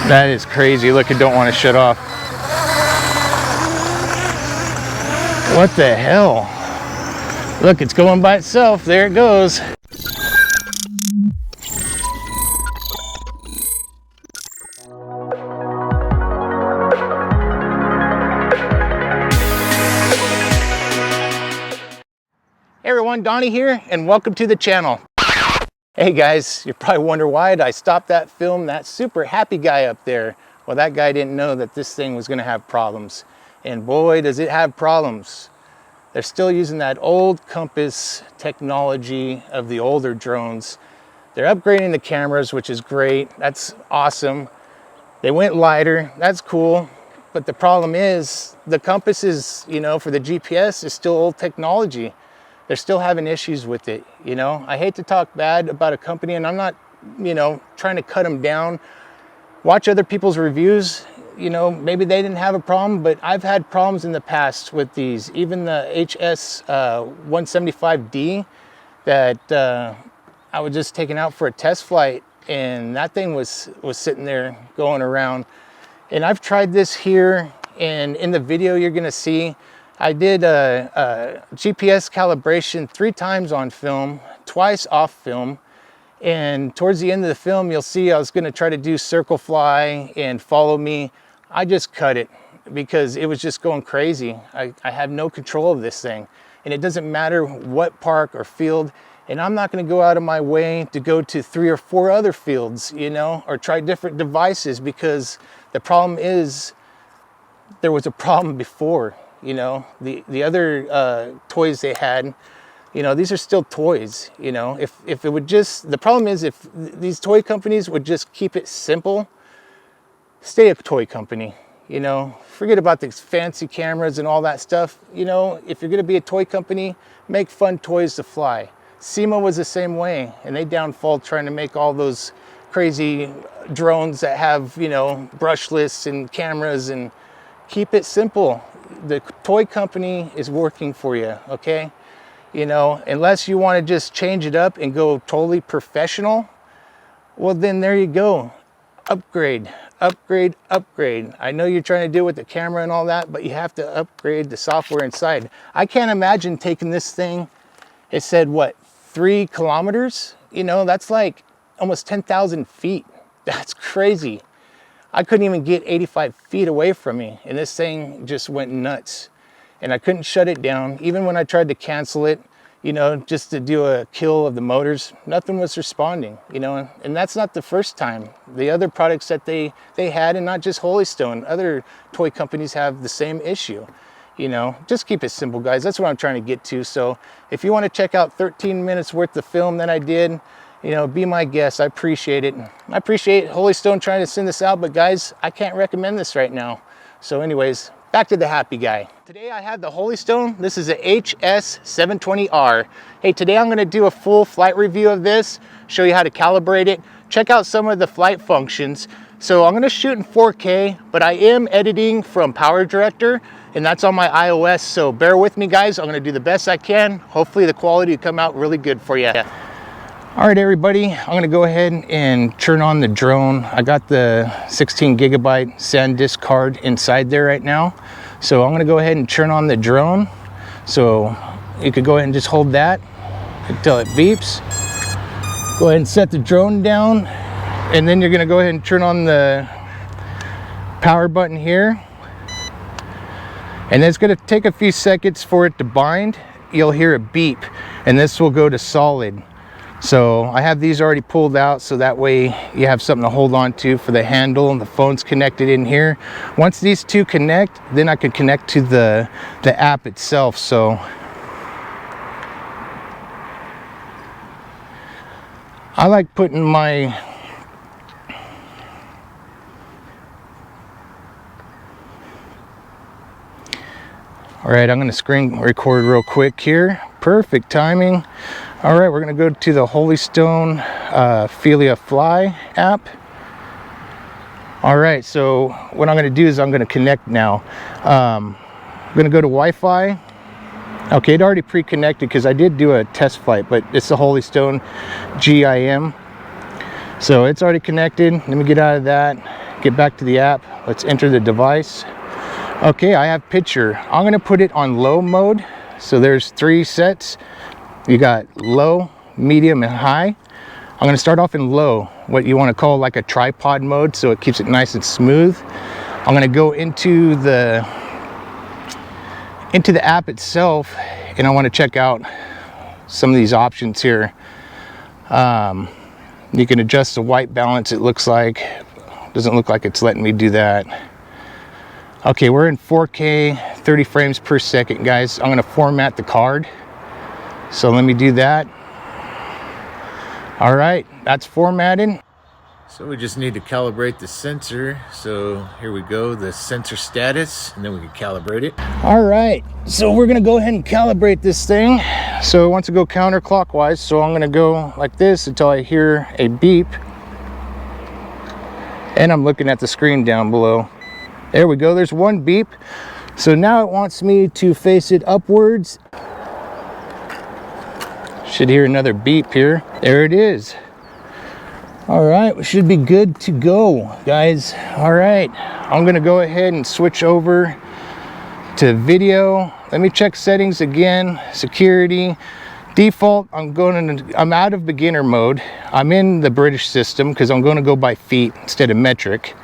That is crazy. Look, it don't want to shut off. What the hell? Look, it's going by itself. There it goes. Hey everyone, Donnie here, and welcome to the channel. Hey guys, you probably wonder why I stopped that film, that super happy guy up there. Well, that guy didn't know that this thing was gonna have problems. And boy, does it have problems. They're still using that old compass technology of the older drones. They're upgrading the cameras, which is great. That's awesome. They went lighter, that's cool. But the problem is, the compass is, you know, for the GPS is still old technology. They're still having issues with it, you know. I hate to talk bad about a company, and I'm not, you know, trying to cut them down. Watch other people's reviews. You know, maybe they didn't have a problem, but I've had problems in the past with these. Even the HS720R that I was just taking out for a test flight, and that thing was sitting there going around. And I've tried this here, and in the video you're gonna see, I did a GPS calibration 3 times on film, twice off film, and towards the end of the film you'll see I was going to try to do circle fly and follow me. I just cut it because it was just going crazy. I have no control of this thing, and it doesn't matter what park or field, and I'm not going to go out of my way to go to 3 or 4 other fields, you know, or try different devices, because the problem is there was a problem before. You know, the other toys they had, you know, these are still toys. You know, if it would just, the problem is if these toy companies would just keep it simple, stay a toy company, you know, forget about these fancy cameras and all that stuff. You know, if you're going to be a toy company, make fun toys to fly. SEMA was the same way, and they downfall trying to make all those crazy drones that have, you know, brushless and cameras, and keep it simple. The toy company is working for you, okay? You know, unless you want to just change it up and go totally professional, well then there you go. Upgrade, upgrade, upgrade. I know you're trying to do it with the camera and all that, but you have to upgrade the software inside. I can't imagine taking this thing, it said what, 3 kilometers? You know, that's like almost 10,000 feet. That's crazy. I couldn't even get 85 feet away from me, and this thing just went nuts. And I couldn't shut it down. Even when I tried to cancel it, you know, just to do a kill of the motors, nothing was responding, you know. And that's not the first time. The other products that they had, and not just HolyStone, other toy companies have the same issue. You know, just keep it simple, guys. That's what I'm trying to get to. So if you want to check out 13 minutes worth of film that I did, you know, be my guest. I appreciate it. I appreciate HolyStone trying to send this out, but guys, I can't recommend this right now. So anyways, back to the happy guy. Today I have the HolyStone. This is a HS720R. Hey, today I'm gonna do a full flight review of this, show you how to calibrate it, check out some of the flight functions. So I'm gonna shoot in 4K, but I am editing from Power Director, and that's on my iOS, so bear with me, guys. I'm gonna do the best I can. Hopefully the quality will come out really good for you. All right, everybody, I'm gonna go ahead and turn on the drone. I got the 16 gigabyte SanDisk card inside there right now. So I'm gonna go ahead and turn on the drone. So you could go ahead and just hold that until it beeps. Go ahead and set the drone down, and then you're gonna go ahead and turn on the power button here. And it's gonna take a few seconds for it to bind. You'll hear a beep, and this will go to solid. So I have these already pulled out, so that way you have something to hold on to for the handle, and the phone's connected in here. Once these two connect, then I can connect to the app itself. So I like putting my all right, I'm going to screen record real quick here. Perfect timing. All right, we're going to go to the HolyStone Philia Fly app. All right, so what I'm going to do is I'm going to connect now. I'm going to go to Wi-Fi. Okay, it already pre-connected because I did do a test flight, but it's the HolyStone GIM. So it's already connected. Let me get out of that. get back to the app. Let's enter the device. Okay, I have picture. I'm gonna put it on low mode. So there's 3 sets. You got low, medium, and high. I'm gonna start off in low, what you wanna call like a tripod mode, so it keeps it nice and smooth. I'm gonna go into the app itself, and I wanna check out some of these options here. You can adjust the white balance, it looks like. Doesn't look like it's letting me do that. Okay, we're in 4K, 30 frames per second, guys. I'm gonna format the card. So let me do that. All right, that's formatted. So we just need to calibrate the sensor. So here we go, the sensor status, and then we can calibrate it. All right, so we're gonna go ahead and calibrate this thing. So it wants to go counterclockwise, so I'm gonna go like this until I hear a beep. And I'm looking at the screen down below. There we go, there's 1 beep. So now it wants me to face it upwards. Should hear another beep here. There it is. All right, we should be good to go, guys. All right, I'm gonna go ahead and switch over to video. Let me check settings again, security. Default, I'm out of beginner mode. I'm in the British system because I'm gonna go by feet instead of metric.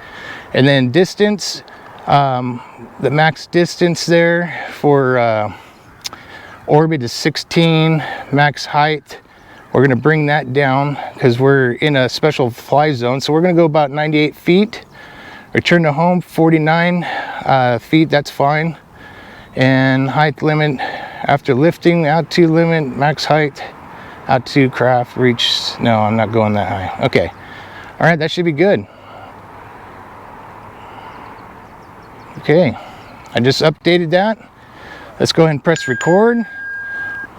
And then distance, the max distance there for orbit is 16, max height. We're gonna bring that down because we're in a special fly zone. So we're gonna go about 98 feet. Return to home, 49 feet, that's fine. And height limit after lifting, altitude limit, max height, altitude craft reach. No, I'm not going that high. Okay, all right, that should be good. Okay, I just updated that. Let's go ahead and press record.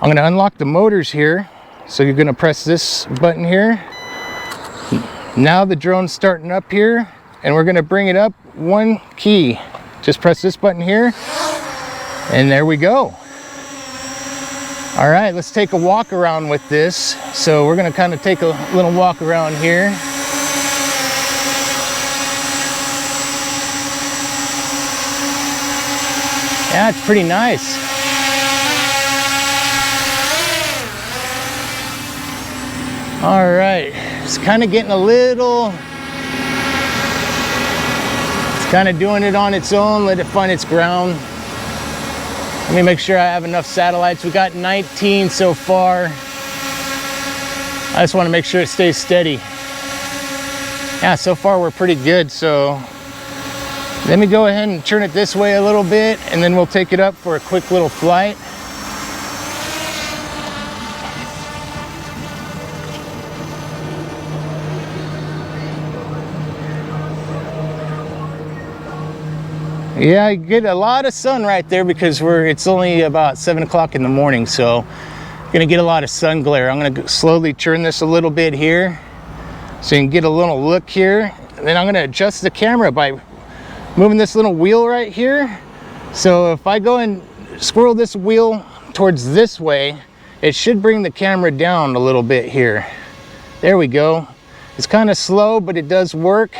I'm gonna unlock the motors here. So you're gonna press this button here. Now the drone's starting up here, and we're gonna bring it up 1 key. Just press this button here, and there we go. All right, let's take a walk around with this. So we're gonna kind of take a little walk around here. Yeah, it's pretty nice. All right, it's kind of getting a little, it's kind of doing it on its own, let it find its ground. Let me make sure I have enough satellites. We got 19 so far. I just want to make sure it stays steady. Yeah, so far we're pretty good. So let me go ahead and turn it this way a little bit, and then we'll take it up for a quick little flight. Yeah, I get a lot of sun right there because it's only about 7 o'clock in the morning, so I'm gonna get a lot of sun glare. I'm gonna slowly turn this a little bit here so you can get a little look here. And then I'm gonna adjust the camera by moving this little wheel right here. So if I go and squirrel this wheel towards this way, it should bring the camera down a little bit here. There we go. It's kind of slow, but it does work.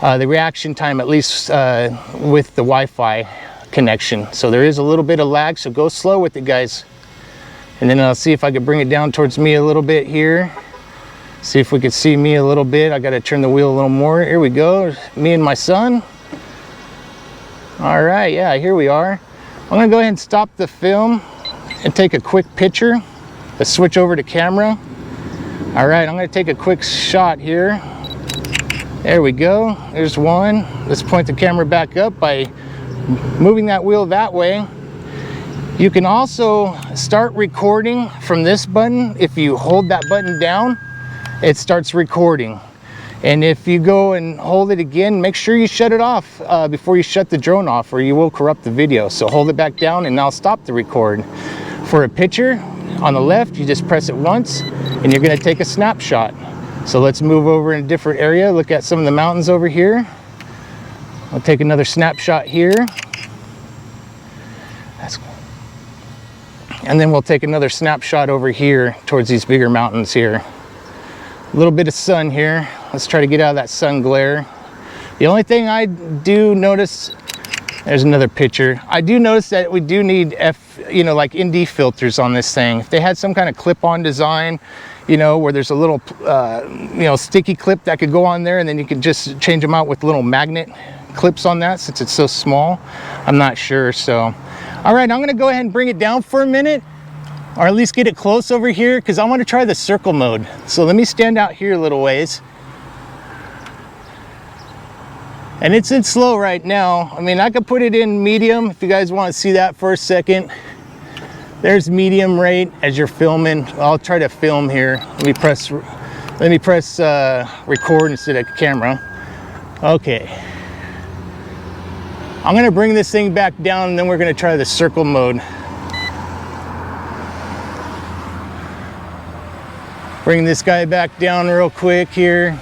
The reaction time, at least with the Wi-Fi connection. So there is a little bit of lag, so go slow with it, guys. And then I'll see if I can bring it down towards me a little bit here. See if we can see me a little bit. I got to turn the wheel a little more. Here we go, me and my son. All right, yeah, here we are. I'm gonna go ahead and stop the film and take a quick picture. Let's switch over to camera. All right, I'm gonna take a quick shot here. There we go, there's one. Let's point the camera back up by moving that wheel that way. You can also start recording from this button. If you hold that button down, it starts recording. And if you go and hold it again, make sure you shut it off before you shut the drone off, or you will corrupt the video. So hold it back down and now stop the record. For a picture, on the left, you just press it once and you're gonna take a snapshot. So let's move over in a different area, look at some of the mountains over here. I'll take another snapshot here. And then we'll take another snapshot over here towards these bigger mountains here. A little bit of sun here. Let's try to get out of that sun glare. The only thing I do notice, there's another picture. I do notice that we do need like ND filters on this thing. If they had some kind of clip-on design, you know, where there's a little, you know, sticky clip that could go on there, and then you can just change them out with little magnet clips on that, since it's so small. I'm not sure. So, all right, I'm gonna go ahead and bring it down for a minute, or at least get it close over here, because I want to try the circle mode. So let me stand out here a little ways. And it's in slow right now. I mean, I could put it in medium if you guys want to see that for a second. There's medium rate as you're filming. I'll try to film here. Let me press record instead of camera. Okay. I'm gonna bring this thing back down, and then we're gonna try the circle mode. Bring this guy back down real quick here.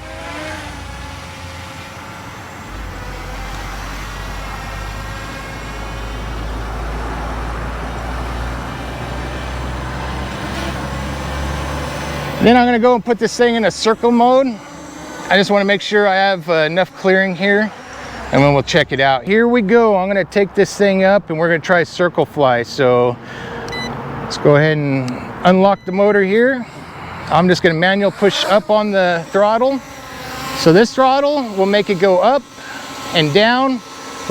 Then I'm gonna go and put this thing in a circle mode. I just wanna make sure I have enough clearing here, and then we'll check it out. Here we go. I'm gonna take this thing up, and we're gonna try circle fly. So let's go ahead and unlock the motor here. I'm just gonna manual push up on the throttle. So this throttle will make it go up and down,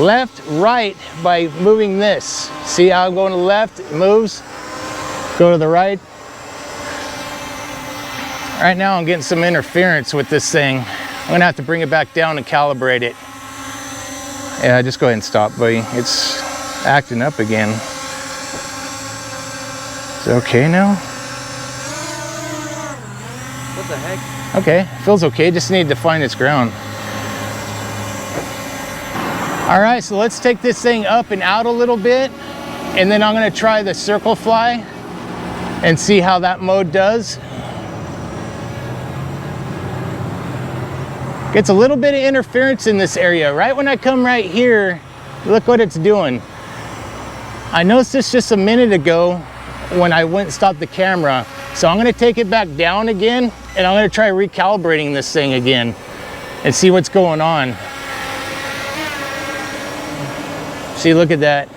left, right by moving this. See how I'm going to the left, it moves. Go to the right. Right now I'm getting some interference with this thing. I'm gonna have to bring it back down and calibrate it. Yeah, just go ahead and stop, buddy. It's acting up again. Is it okay now? What the heck? Okay, feels okay, just need to find its ground. All right, so let's take this thing up and out a little bit, and then I'm gonna try the circle fly and see how that mode does. Gets a little bit of interference in this area. Right when I come right here, look what it's doing. I noticed this just a minute ago when I went and stopped the camera. So I'm gonna take it back down again, and I'm gonna try recalibrating this thing again and see what's going on. See, look at that.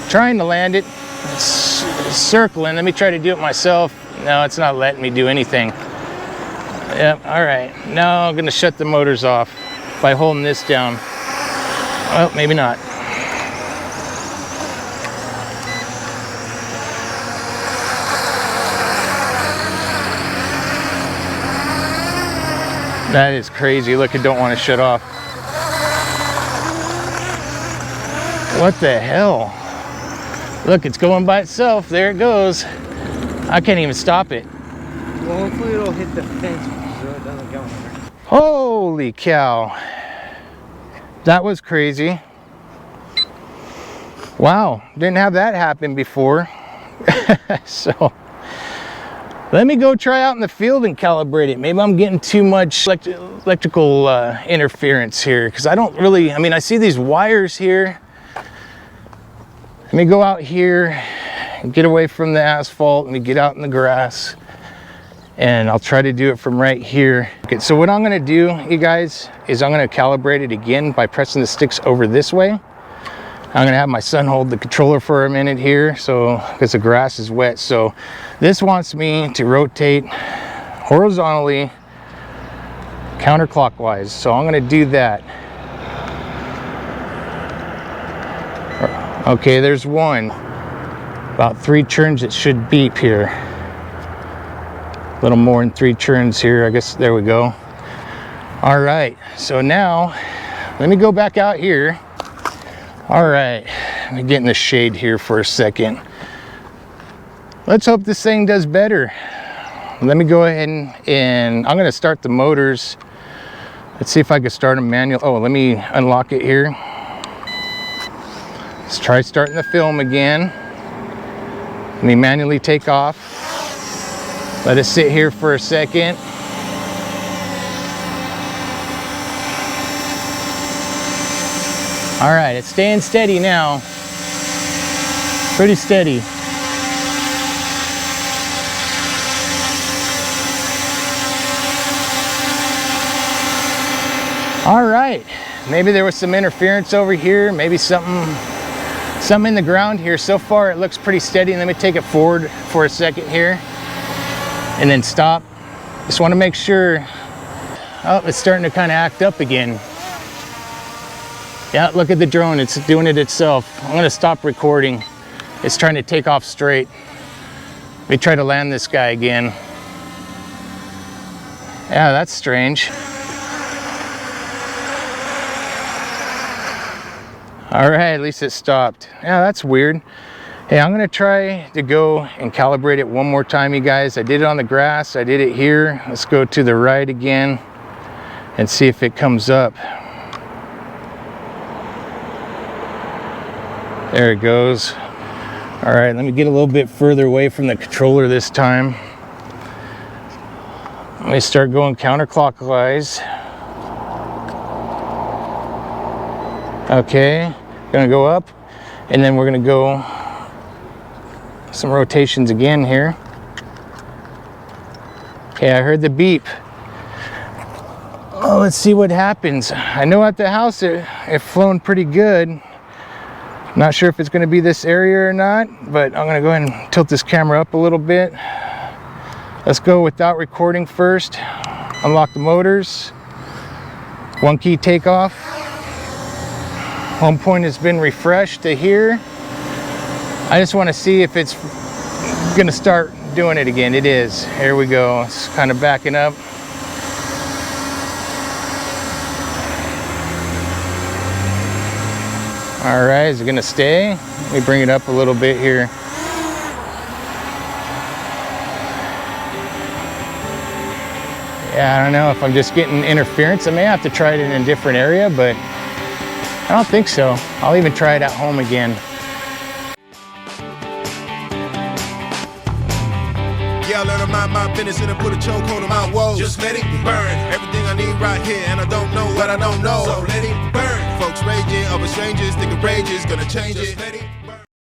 Trying to land it, it's circling. Let me try to do it myself. No, it's not letting me do anything. Yep, all right. Now I'm gonna shut the motors off by holding this down. Well, maybe not. That is crazy. Look, it don't want to shut off. What the hell? Look, it's going by itself. There it goes. I can't even stop it. Well, hopefully it'll hit the fence so it doesn't go anywhere. Holy cow. That was crazy. Wow, didn't have that happen before. So let me go try out in the field and calibrate it. Maybe I'm getting too much electrical interference here, because I don't really, I mean, I see these wires here. Let me go out here and get away from the asphalt. Let me get out in the grass, and I'll try to do it from right here. Okay, so what I'm gonna do, you guys, is I'm gonna calibrate it again by pressing the sticks over this way. I'm gonna have my son hold the controller for a minute here, so because the grass is wet. So this wants me to rotate horizontally, counterclockwise. So I'm gonna do that. Okay, there's one. About 3 turns it should beep here. A little more than 3 turns here, I guess. There we go. All right, so now let me go back out here. All right, let me get in the shade here for a second. Let's hope this thing does better. Let me go ahead and I'm gonna start the motors. Let's see if I can start them manual. Oh, let me unlock it here. Let's try starting the film again. Let me manually take off. Let it sit here for a second. All right, it's staying steady now. Pretty steady. All right, maybe there was some interference over here, maybe something in the ground here. So far it looks pretty steady. Let me take it forward for a second here and then stop. Just want to make sure. Oh, it's starting to kind of act up again. Yeah, look at the drone, it's doing it itself. I'm gonna stop recording. It's trying to take off straight. Let me try to land this guy again. Yeah, that's strange. All right, at least it stopped. Yeah, that's weird. Hey, I'm gonna try to go and calibrate it one more time, you guys. I did it on the grass, I did it here. Let's go to the right again and see if it comes up. There it goes. All right, let me get a little bit further away from the controller this time. Let me start going counterclockwise. Okay, gonna go up, and then we're gonna go some rotations again here. Okay, I heard the beep. Oh, let's see what happens. I know at the house it flown pretty good. Not sure if it's gonna be this area or not, but I'm gonna go ahead and tilt this camera up a little bit. Let's go without recording first. Unlock the motors. One key takeoff. Home point has been refreshed to here. I just want to see if it's gonna start doing it again. It is. Here we go. It's kind of backing up. All right, is it gonna stay? Let me bring it up a little bit here. Yeah, I don't know if I'm just getting interference. I may have to try it in a different area, but I don't think so. I'll even try it at home again. Yeah, I let her mind my business and I put a chokehold on my woes. Just let it burn. Everything I need right here, and I don't know what I don't know. So let it burn. Folks raging over strangers, thinking rage is gonna change it. Just let it